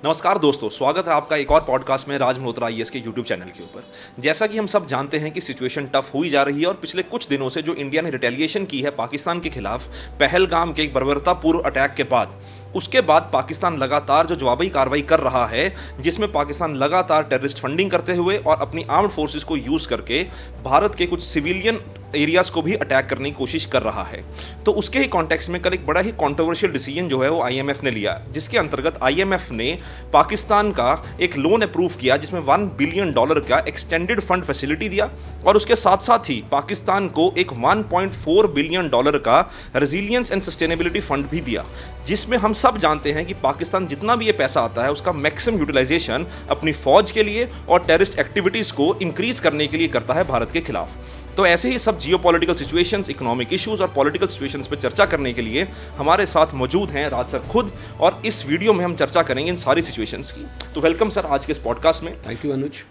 नमस्कार दोस्तों, स्वागत है आपका एक और पॉडकास्ट में राज मल्होत्रा आईएएस के यूट्यूब चैनल के ऊपर। जैसा कि हम सब जानते हैं कि सिचुएशन टफ हुई जा रही है और पिछले कुछ दिनों से जो इंडिया ने रिटेलिएशन की है पाकिस्तान के खिलाफ पहलगाम के एक बर्बरतापूर्व अटैक के बाद, उसके बाद पाकिस्तान लगातार जो जवाबी कार्रवाई कर रहा है, जिसमें पाकिस्तान लगातार टेररिस्ट फंडिंग करते हुए और अपनी आर्म्ड फोर्सेस को यूज़ करके भारत के कुछ सिविलियन एरियाज़ को भी अटैक करने की कोशिश कर रहा है। तो उसके ही कॉन्टेक्स्ट में कल एक बड़ा ही कंट्रोवर्शियल डिसीजन जो है वो आईएमएफ ने लिया, जिसके अंतर्गत आईएमएफ ने पाकिस्तान का एक लोन अप्रूव किया जिसमें $1 बिलियन का एक्सटेंडेड फंड फैसिलिटी दिया और उसके साथ साथ ही पाकिस्तान को एक $1.4 बिलियन का रेजिलियंस एंड सस्टेनेबिलिटी फंड भी दिया, जिसमें हम सब जानते हैं कि पाकिस्तान जितना भी ये पैसा आता है उसका मैक्सिमम यूटिलाइजेशन अपनी फौज के लिए और टेररिस्ट एक्टिविटीज़ को इंक्रीज करने के लिए करता है भारत के खिलाफ। तो ऐसे ही सब जियोपॉलिटिकल सिचुएशंस, इकोनॉमिक इश्यूज और पॉलिटिकल सिचुएशंस पे चर्चा करने के लिए हमारे साथ मौजूद हैं राज सर खुद, और इस वीडियो में हम चर्चा करेंगे इन सारी सिचुएशंस की। तो वेलकम सर आज के इस पॉडकास्ट में। थैंक यू अनुज।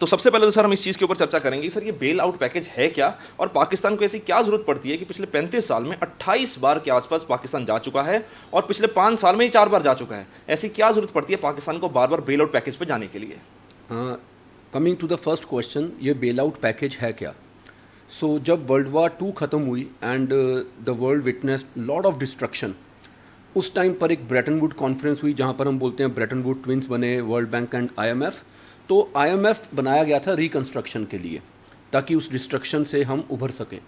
तो सबसे पहले तो सर हम इस चीज़ के ऊपर चर्चा करेंगे सर, ये बेल आउट पैकेज है क्या और पाकिस्तान को ऐसी क्या जरूरत पड़ती है कि पिछले 35 साल में 28 बार के आसपास पाकिस्तान जा चुका है और पिछले 5 साल में ही 4 बार जा चुका है। ऐसी क्या जरूरत पड़ती है पाकिस्तान को बार बार बेल आउट पैकेज पर जाने के लिए? Coming to the first question, ये बेल आउट पैकेज है क्या? सो जब वर्ल्ड वार 2 ख़त्म हुई and the world witnessed lot of destruction, उस टाइम पर एक ब्रेटन वुड कॉन्फ्रेंस हुई जहाँ पर हम बोलते हैं ब्रेटन वुड ट्विंस बने, वर्ल्ड बैंक एंड आईएमएफ। तो आईएमएफ बनाया गया था रिकंस्ट्रक्शन के लिए, ताकि उस डिस्ट्रक्शन से हम उभर सकें।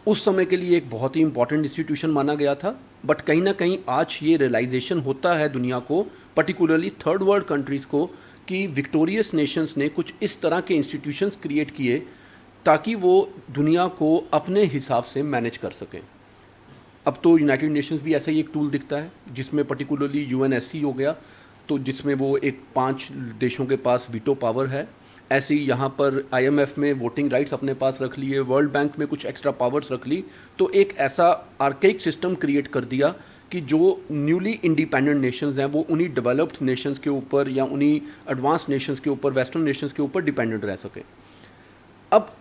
उस समय के लिए एक बहुत ही इंपॉर्टेंट इंस्टीट्यूशन माना गया था, बट कहीं ना कहीं आज ये रियलाइजेशन होता है दुनिया को, पर्टिकुलरली थर्ड वर्ल्ड कंट्रीज़ को, कि विक्टोरियस नेशंस ने कुछ इस तरह के इंस्टीट्यूशंस क्रिएट किए ताकि वो दुनिया को अपने हिसाब से मैनेज कर सकें। अब तो यूनाइटेड नेशंस भी ऐसा ही एक टूल दिखता है, जिसमें पर्टिकुलरली यूएनएससी हो गया, तो जिसमें वो एक 5 देशों के पास वीटो पावर है। ऐसे ही यहाँ पर आईएमएफ में वोटिंग राइट्स अपने पास रख लिए, वर्ल्ड बैंक में कुछ एक्स्ट्रा पावर्स रख ली। तो एक ऐसा आर्केइक सिस्टम क्रिएट कर दिया कि जो न्यूली इंडिपेंडेंट नेशंस हैं वो उन्हीं डेवलप्ड नेशंस के ऊपर या उन्हीं एडवांस नेशंस के ऊपर, वेस्टर्न नेशंस के ऊपर डिपेंडेंट रह सके। अब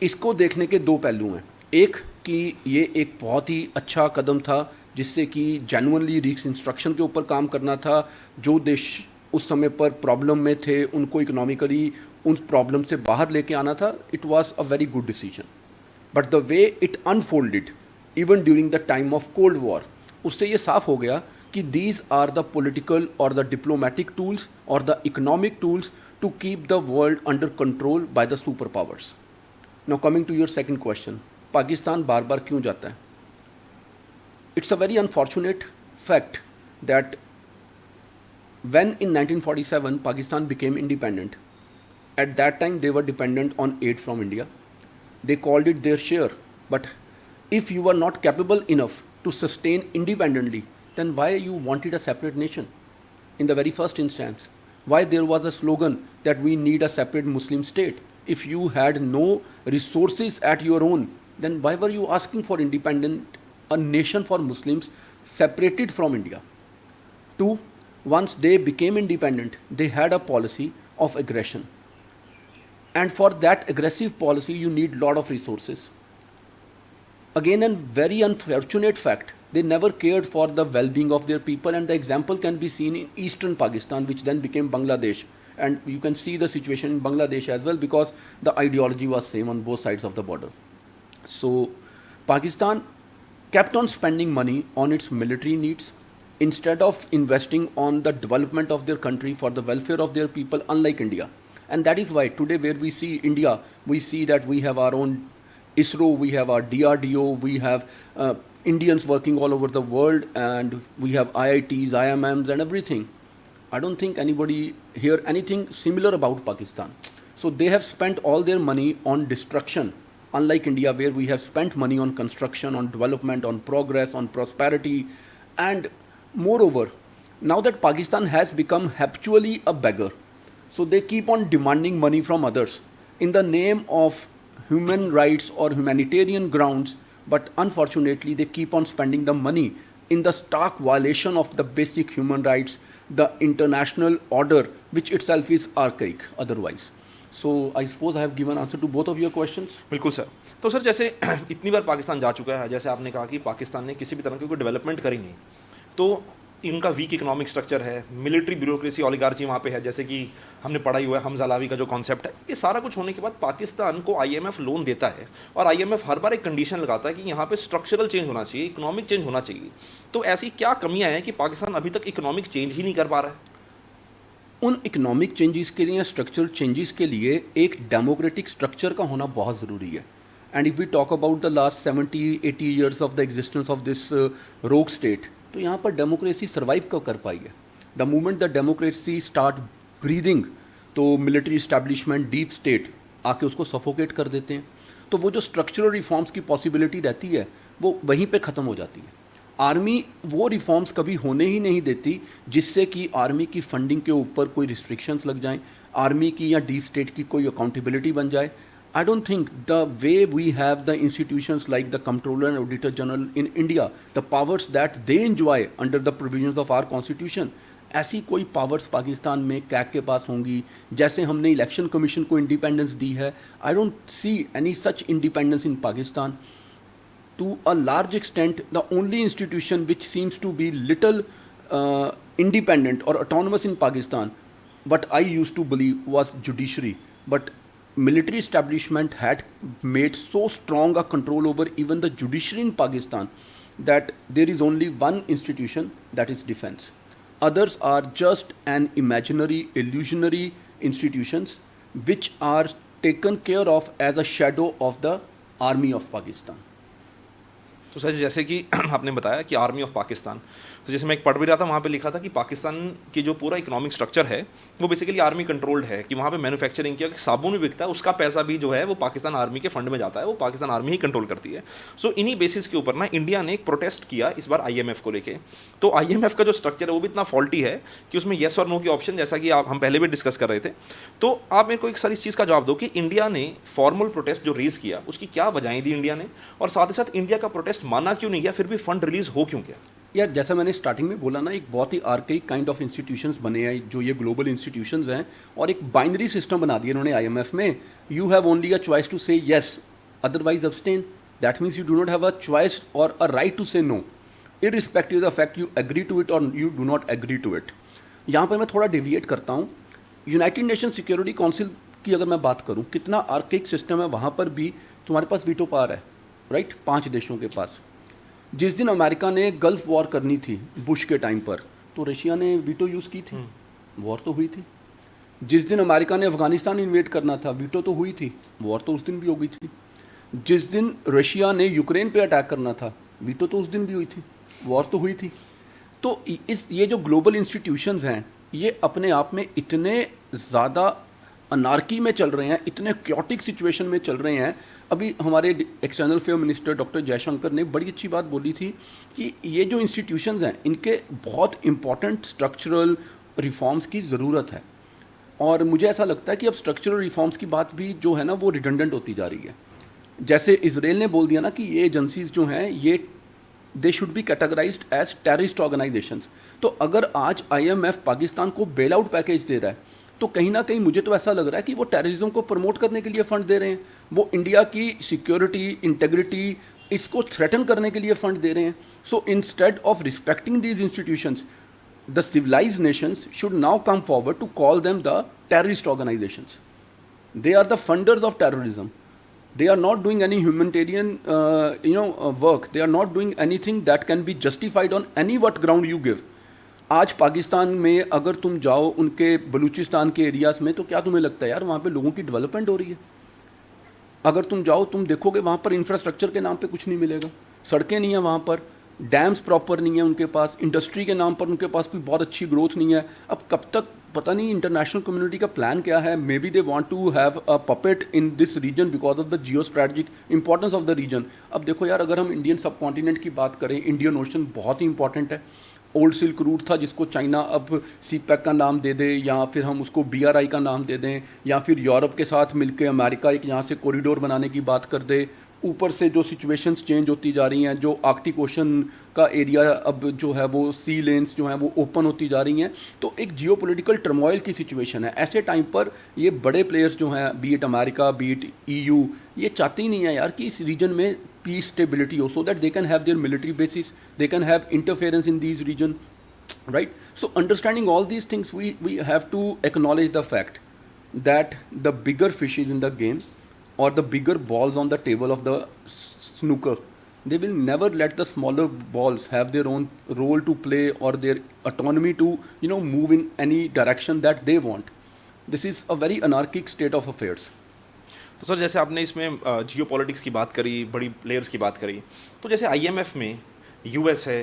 इसको देखने के 2 पहलू हैं। एक कि ये एक बहुत ही अच्छा कदम था, जिससे कि जेन्युइनली रिकंस्ट्रक्शन के ऊपर काम करना था। जो देश उस समय पर प्रॉब्लम में थे उनको इकोनॉमिकली उन प्रॉब्लम से बाहर लेके आना था। It was a very good decision, but the way it unfolded even during the time of cold war, उससे ये साफ हो गया कि दीज आर द पॉलिटिकल और द डिप्लोमेटिक टूल्स और the economic tools to keep the world under control by the super powers. Now coming to your second question, Pakistan बार बार क्यों जाता है? It's a very unfortunate fact that when in 1947 Pakistan became independent, at that time they were dependent on aid from India. They called it their share, but if you were not capable enough to sustain independently, then why you wanted a separate nation in the very first instance? Why there was a slogan that we need a separate Muslim state? If you had no resources at your own, then why were you asking for independent, a nation for Muslims separated from India? 2, once they became independent, they had a policy of aggression. And for that aggressive policy, you need lot of resources. Again, a very unfortunate fact, they never cared for the well-being of their people, and the example can be seen in eastern Pakistan, which then became Bangladesh. And you can see the situation in Bangladesh as well, because the ideology was same on both sides of the border. So Pakistan kept on spending money on its military needs instead of investing on the development of their country for the welfare of their people, unlike India. And that is why today where we see India, we see that we have our own ISRO, we have our DRDO, we have Indians working all over the world, and we have IITs, IMMs and everything. I don't think anybody hear anything similar about Pakistan. So they have spent all their money on destruction, unlike India where we have spent money on construction, on development, on progress, on prosperity. And moreover, now that Pakistan has become habitually a beggar, so they keep on demanding money from others in the name of human rights or humanitarian grounds, but unfortunately they keep on spending the money in the stark violation of the basic human rights, the international order, which itself is archaic otherwise. So I suppose I have given answer to both of your questions. बिल्कुल sir. तो sir जैसे इतनी बार पाकिस्तान जा चुका है, जैसे आपने कहा कि पाकिस्तान ने किसी भी तरह की कोई डेवलपमेंट करी नहीं, तो इनका वीक इकोनॉमिक स्ट्रक्चर है, मिलिट्री ब्यूरोक्रेसी ओलिगार्ची वहाँ पे है, जैसे कि हमने पढ़ा ही हुआ है हमजा अलावी का जो कॉन्सेप्ट है, ये सारा कुछ होने के बाद पाकिस्तान को आईएमएफ लोन देता है और आईएमएफ हर बार एक कंडीशन लगाता है कि यहाँ पे स्ट्रक्चरल चेंज होना चाहिए, इकोनॉमिक चेंज होना चाहिए। तो ऐसी क्या कमियां हैं कि पाकिस्तान अभी तक इकोनॉमिक चेंज ही नहीं कर पा रहा है? उन इकोनॉमिक चेंजेस के लिए या स्ट्रक्चरल चेंजेस के लिए एक डेमोक्रेटिक स्ट्रक्चर का होना बहुत ज़रूरी है। And if we talk about the last 70-80 years of the existence of this rogue state, तो यहाँ पर डेमोक्रेसी सर्वाइव कब कर पाई है? The moment the democracy start breathing, तो मिलिट्री इस्टेब्लिशमेंट, डीप स्टेट आके उसको सफोकेट कर देते हैं। तो वो जो स्ट्रक्चरल रिफॉर्म्स की पॉसिबिलिटी रहती है वो वहीं पे ख़त्म हो जाती है। आर्मी वो रिफॉर्म्स कभी होने ही नहीं देती जिससे कि आर्मी की फंडिंग के ऊपर कोई रिस्ट्रिक्शंस लग जाएं, आर्मी की या डीप स्टेट की कोई अकाउंटेबिलिटी बन जाए। I don't think the way we have the institutions like the Comptroller and Auditor General in India, the powers that they enjoy under the provisions of our constitution, ऐसी कोई powers Pakistan में CAG के पास होंगी जैसे हमने election commission को independence दी है। I don't see any such independence in Pakistan. To a large extent, the only institution which seems to be little independent or autonomous in Pakistan, what I used to believe was judiciary. But military establishment had made so strong a control over even the judiciary in Pakistan that there is only one institution, that is defense. Others are just an imaginary, illusionary institutions which are taken care of as a shadow of the army of Pakistan. तो sir जैसे कि आपने बताया कि army of Pakistan, तो जैसे मैं एक पढ़ भी रहा था वहाँ पे लिखा था कि पाकिस्तान की जो पूरा इकोनॉमिक स्ट्रक्चर है वो बेसिकली आर्मी कंट्रोल्ड है, कि वहाँ पे मैन्युफैक्चरिंग किया साबुन भी बिकता है, उसका पैसा भी जो है वो पाकिस्तान आर्मी के फंड में जाता है, वो पाकिस्तान आर्मी ही कंट्रोल करती है। सो इन्हीं बेसिस के ऊपर ना इंडिया ने एक प्रोटेस्ट किया इस बार आईएमएफ को लेके। तो आईएमएफ का जो स्ट्रक्चर है वो भी इतना फॉल्टी है कि उसमें येस और नो की ऑप्शन, जैसा कि हम पहले भी डिस्कस कर रहे थे। तो आप मेरे को एक सारी इस चीज़ का जवाब दो कि इंडिया ने फॉर्मल प्रोटेस्ट जो रेज किया उसकी क्या वजहें दी इंडिया ने, और साथ ही साथ इंडिया का प्रोटेस्ट माना क्यों नहीं गया, फिर भी फंड रिलीज हो क्यों गया? यार जैसा मैंने स्टार्टिंग में बोला ना, एक बहुत ही आर्काइक काइंड ऑफ इंस्टीट्यूशंस बने हैं जो ये ग्लोबल इंस्टीट्यूशंस हैं, और एक बाइनरी सिस्टम बना दिया इन्होंने आईएमएफ में। You have only a choice to say yes, otherwise abstain. That means you do not have a choice or a right to say no, irrespective the fact you agree to it or you do not agree to it. यहाँ पर मैं थोड़ा deviate करता हूँ। United nation security council की अगर मैं बात करूँ, कितना आर्काइक सिस्टम है, वहाँ पर भी तुम्हारे पास वीटो पावर है, राइट? 5 देशों के पास। जिस दिन अमेरिका ने गल्फ वॉर करनी थी बुश के टाइम पर, तो रशिया ने वीटो यूज़ की थी, वॉर तो हुई थी। जिस दिन अमेरिका ने अफगानिस्तान इन्वेड करना था, वीटो तो हुई थी, वॉर तो उस दिन भी हो गई थी। जिस दिन रशिया ने यूक्रेन पे अटैक करना था, वीटो तो उस दिन भी हुई थी, वॉर तो हुई थी। तो ये जो ग्लोबल इंस्टीट्यूशंस हैं ये अपने आप में इतने ज़्यादा अनार्की में चल रहे हैं, इतने क्योटिक सिचुएशन में चल रहे हैं। अभी हमारे external affair minister doctor Jaishankar ने बड़ी अच्छी बात बोली थी कि ये जो इंस्टीट्यूशंस हैं इनके बहुत इंपॉर्टेंट स्ट्रक्चरल रिफॉर्म्स की ज़रूरत है। और मुझे ऐसा लगता है कि अब स्ट्रक्चरल रिफॉर्म्स की बात भी जो है ना वो रिडंडेंट होती जा रही है। जैसे इसराइल ने बोल दिया ना कि ये एजेंसीज जो हैं ये they should be categorised as terrorist organisations. तो अगर आज आईएमएफ पाकिस्तान को बेल आउट पैकेज दे रहा है तो कहीं ना कहीं मुझे तो ऐसा लग रहा है कि वो टेररिज्म को प्रमोट करने के लिए फंड दे रहे हैं, वो इंडिया की सिक्योरिटी, इंटेग्रिटी, इसको थ्रेटन करने के लिए फंड दे रहे हैं। So instead of respecting these institutions, the civilised nations should now come forward to call them the terrorist organisations. They are the funders of terrorism. They are not doing any humanitarian work. They are not doing anything that can be justified on any what ground you give. आज पाकिस्तान में अगर तुम जाओ उनके बलूचिस्तान के areas में, तो क्या तुम्हें लगता है यार वहाँ पे लोगों की डेवलपमेंट हो रही है? अगर तुम जाओ तुम देखोगे वहाँ पर इंफ्रास्ट्रक्चर के नाम पे कुछ नहीं मिलेगा, सड़कें नहीं है वहाँ पर, डैम्स प्रॉपर नहीं है उनके पास, इंडस्ट्री के नाम पर उनके पास कोई बहुत अच्छी ग्रोथ नहीं है। अब कब तक, पता नहीं इंटरनेशनल कम्युनिटी का प्लान क्या है। Maybe they want to have a puppet in this region because of the geo strategic importance of the region. अब देखो यार, अगर हम इंडियन सब कॉन्टिनेंट की बात करें, इंडियन ओशन बहुत ही इंपॉर्टेंट है। ओल्ड सिल्क रूट था जिसको चाइना अब सीपैक का नाम दे दे, या फिर हम उसको BRI का नाम दे दें, या फिर यूरोप के साथ मिलकर अमेरिका एक यहाँ से कॉरिडोर बनाने की बात कर दे। ऊपर से जो सिचुएशंस चेंज होती जा रही हैं, जो आर्कटिक ओशन का एरिया अब जो है वो सी लेन्स जो हैं वो ओपन होती जा रही हैं, तो एक जियोपॉलिटिकल टर्मोइल की सिचुएशन है। ऐसे टाइम पर ये बड़े प्लेयर्स जो हैं, B it America, B it EU, ये चाहते ही नहीं है यार कि इस रीजन में पीस स्टेबिलिटी हो, so that they can have their military bases, they can have interference in these region. right? So understanding all these things, we have to acknowledge the fact that the bigger fishes in the game, or the bigger balls on the table of the snooker, they will never let the smaller balls have their own role to play, or their autonomy to move in any direction that they want. This is a very anarchic state of affairs. तो sir जैसे आपने इसमें जियो politics की बात करी, बड़ी players की बात करी, तो जैसे आईएमएफ में यूएस है,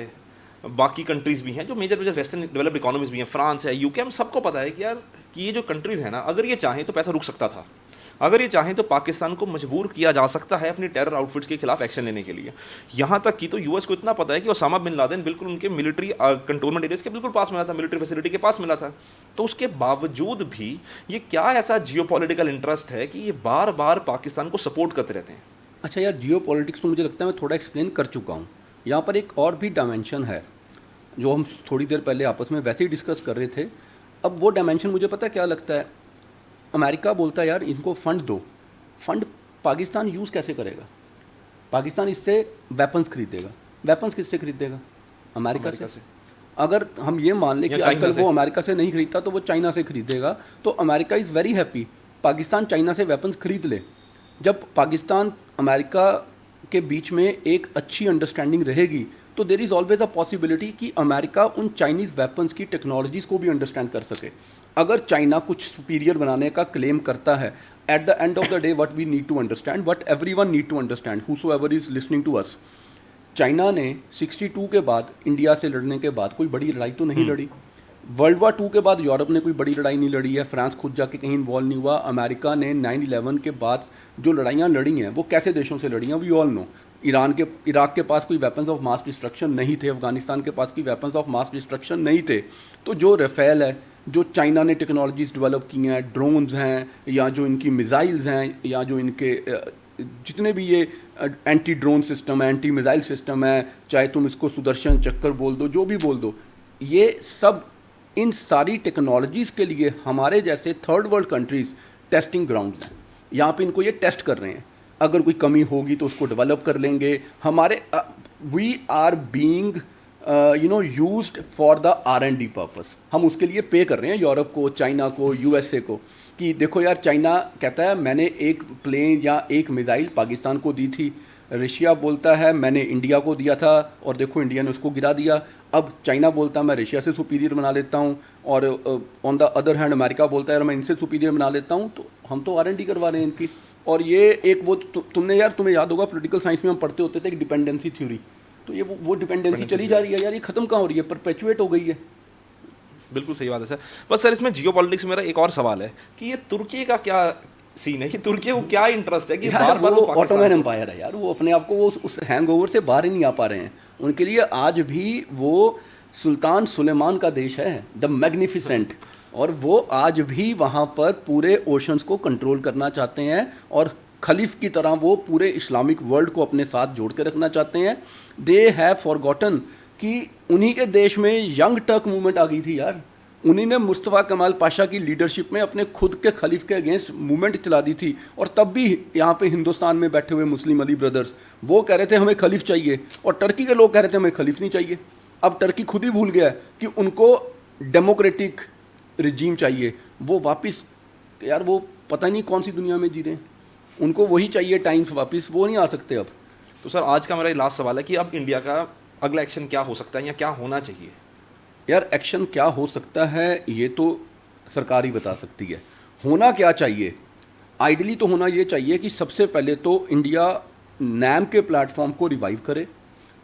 बाकी कंट्रीज़ भी हैं जो major major western developed economies भी हैं, फ्रांस है, यूके, हम सबको पता है कि यार कि ये जो कंट्रीज़ हैं ना, अगर ये चाहें तो पैसा रुक सकता था, अगर ये चाहें तो पाकिस्तान को मजबूर किया जा सकता है अपनी टेरर आउटफिट्स के खिलाफ एक्शन लेने के लिए। यहाँ तक कि तो यूएस को इतना पता है कि ओसामा बिन लादेन बिल्कुल उनके मिलिट्री कंटोनमेंट एरियाज के बिल्कुल पास मिला था, मिलिट्री फैसिलिटी के पास मिला था। तो उसके बावजूद भी ये क्या ऐसा जियोपॉलिटिकल इंटरेस्ट है कि ये बार बार पाकिस्तान को सपोर्ट करते रहते हैं? अच्छा यार, जियो पॉलिटिक्स तो मुझे लगता है मैं थोड़ा एक्सप्लेन कर चुका हूँ। यहाँ पर एक और भी डायमेंशन है जो हम थोड़ी देर पहले आपस में वैसे ही डिस्कस कर रहे थे। अब वो डायमेंशन मुझे पता है क्या लगता है, अमेरिका बोलता है यार इनको फंड दो, फंड पाकिस्तान यूज़ कैसे करेगा? पाकिस्तान इससे वेपन्स खरीदेगा, वेपन्स किससे खरीदेगा? अमेरिका से। अगर हम ये मान लें कि आजकल वो अमेरिका से नहीं खरीदता तो वो चाइना से खरीदेगा, तो America is very happy Pakistan China से वेपन्स खरीद ले। जब पाकिस्तान अमेरिका के बीच में एक अच्छी अंडरस्टैंडिंग रहेगी तो there is always a possibility कि अमेरिका उन चाइनीज़ वेपन्स की टेक्नोलॉजीज़ को भी अंडरस्टैंड कर सके। अगर चाइना कुछ सुपीरियर बनाने का क्लेम करता है, at the end of the day what we need to understand, what everyone need to understand, whosoever is listening to us, China ने 62 के बाद इंडिया से लड़ने के बाद कोई बड़ी लड़ाई तो नहीं लड़ी। वर्ल्ड वार 2 के बाद यूरोप ने कोई बड़ी लड़ाई नहीं लड़ी है, फ्रांस खुद जाके कहीं इन्वॉल्व नहीं हुआ। अमेरिका ने 9/11 के बाद जो लड़ाइयाँ लड़ी हैं वो कैसे देशों से लड़ी हैं, वी ऑल नो। इराक के पास कोई वेपन्स ऑफ मास डिस्ट्रक्शन नहीं थे, अफगानिस्तान के पास कोई वेपन्स ऑफ मास डिस्ट्रक्शन नहीं थे। तो जो राफेल है, जो चाइना ने टेक्नोलॉजीज़ डेवलप की हैं, ड्रोन्स हैं, या जो इनकी मिसाइल्स हैं, या जो इनके जितने भी ये एंटी ड्रोन सिस्टम है, एंटी मिसाइल सिस्टम है, चाहे तुम इसको सुदर्शन चक्कर बोल दो, जो भी बोल दो, ये सब इन सारी टेक्नोलॉजीज़ के लिए हमारे जैसे third world countries testing grounds हैं। यहाँ पे इनको ये टेस्ट कर रहे हैं, अगर कोई कमी होगी तो उसको डेवलप कर लेंगे। हमारे we are being used for the R&D purpose. हम उसके लिए पे कर रहे हैं यूरोप को, चाइना को, USA को, कि देखो यार चाइना कहता है मैंने एक प्लेन या एक मिसाइल पाकिस्तान को दी थी, रशिया बोलता है मैंने इंडिया को दिया था और देखो इंडिया ने उसको गिरा दिया। अब चाइना बोलता है मैं रशिया से सुपीरियर बना लेता हूँ, और on the other hand America बोलता है मैं इनसे सुपीरियर बना लेता हूँ। तो हम तो R&D करवा रहे हैं इनकी। और ये एक वो तुम्हें याद होगा पोलिटिकल साइंस में हम पढ़ते होते थे एक डिपेंडेंसी थ्योरी, तो ये वो डिपेंडेंसी चली जा रही है यार, ये खत्म कहाँ हो रही है, परपेचुएट हो गई है। बिल्कुल सही बात है सर। बस सर इसमें जियो पॉलिटिक्स में मेरा एक और सवाल है कि ये तुर्की का क्या सीन है, कि तुर्की को क्या इंटरेस्ट है कि बार बार वो ऑटोमैन एम्पायर है यार, वो अपने आप को वो उस हैंगओवर से बाहर ही नहीं आ पा रहे हैं। उनके लिए आज भी वो सुल्तान सुलेमान का देश है, द मैग्निफिसेंट, और वो आज भी वहाँ पर पूरे ओशंस को कंट्रोल करना चाहते हैं और खलीफ की तरह वो पूरे इस्लामिक वर्ल्ड को अपने साथ जोड़ के रखना चाहते हैं। दे हैव फॉरगॉटन कि उन्हीं के देश में यंग टर्क मूवमेंट आ गई थी यार, उन्हीं ने मुस्तफ़ा कमाल पाशा की लीडरशिप में अपने खुद के खलीफ के अगेंस्ट मूवमेंट चला दी थी। और तब भी यहाँ पे हिंदुस्तान में बैठे हुए मुस्लिम अली ब्रदर्स वो कह रहे थे हमें खलीफ चाहिए, और टर्की के लोग कह रहे थे हमें खलीफ नहीं चाहिए। अब टर्की खुद ही भूल गया कि उनको डेमोक्रेटिक रिजीम चाहिए। वो वापस यार वो पता नहीं कौन सी दुनिया में जी रहे हैं, उनको वही चाहिए टाइम्स वापस, वो नहीं आ सकते अब। तो सर आज का मेरा लास्ट सवाल है कि अब इंडिया का अगला एक्शन क्या हो सकता है या क्या होना चाहिए? यार एक्शन क्या हो सकता है ये तो सरकार ही बता सकती है। होना क्या चाहिए, आइडियली तो होना ये चाहिए कि सबसे पहले तो इंडिया नैम के प्लेटफॉर्म को रिवाइव करे।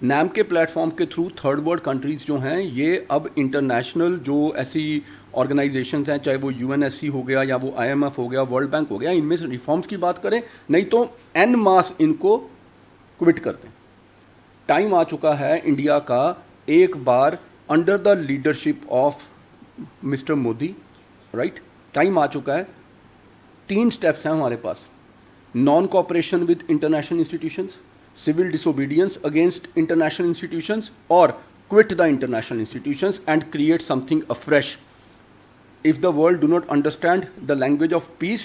नैम के प्लेटफॉर्म के थ्रू थर्ड वर्ल्ड कंट्रीज़ जो हैं ये अब इंटरनेशनल जो ऐसी ऑर्गेनाइजेशंस हैं, चाहे वो UNSC हो गया या वो IMF हो गया, वर्ल्ड बैंक हो गया, इनमें से रिफॉर्म्स की बात करें, नहीं तो एन मास इनको क्विट कर दें। टाइम आ चुका है इंडिया का एक बार under the leadership of mister Modi, right, time आ चुका है। 3 स्टेप्स हैं हमारे पास: non cooperation with international institutions, civil disobedience against international institutions, or quit the international institutions and create something afresh. If the world do not understand the language of peace,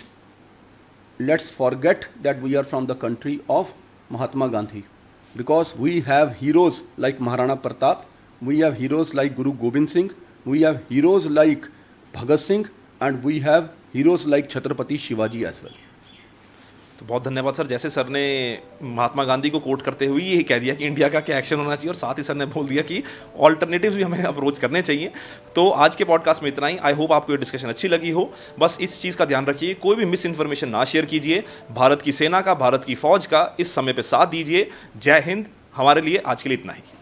let's forget that we are from the country of Mahatma Gandhi, because we have heroes like Maharana Pratap we have heroes like Guru Gobind Singh, we have heroes like Bhagat Singh, and we have heroes like Chhatrapati Shivaji as well. तो बहुत धन्यवाद sir. जैसे sir ने महात्मा गांधी को coat करते हुए ये कह दिया कि इंडिया का क्या एक्शन होना चाहिए, और साथ ही सर ने बोल दिया कि ऑल्टरनेटिव्स भी हमें अप्रोच करने चाहिए। तो आज के पॉडकास्ट में इतना ही। आई होप आपको ये डिस्कशन अच्छी लगी हो। बस इस चीज़ का ध्यान रखिए, कोई भी मिस इन्फॉर्मेशन ना शेयर कीजिए। भारत की सेना का, भारत की फौज का इस समय पे साथ दीजिए। जय हिंद। हमारे लिए आज के लिए इतना ही।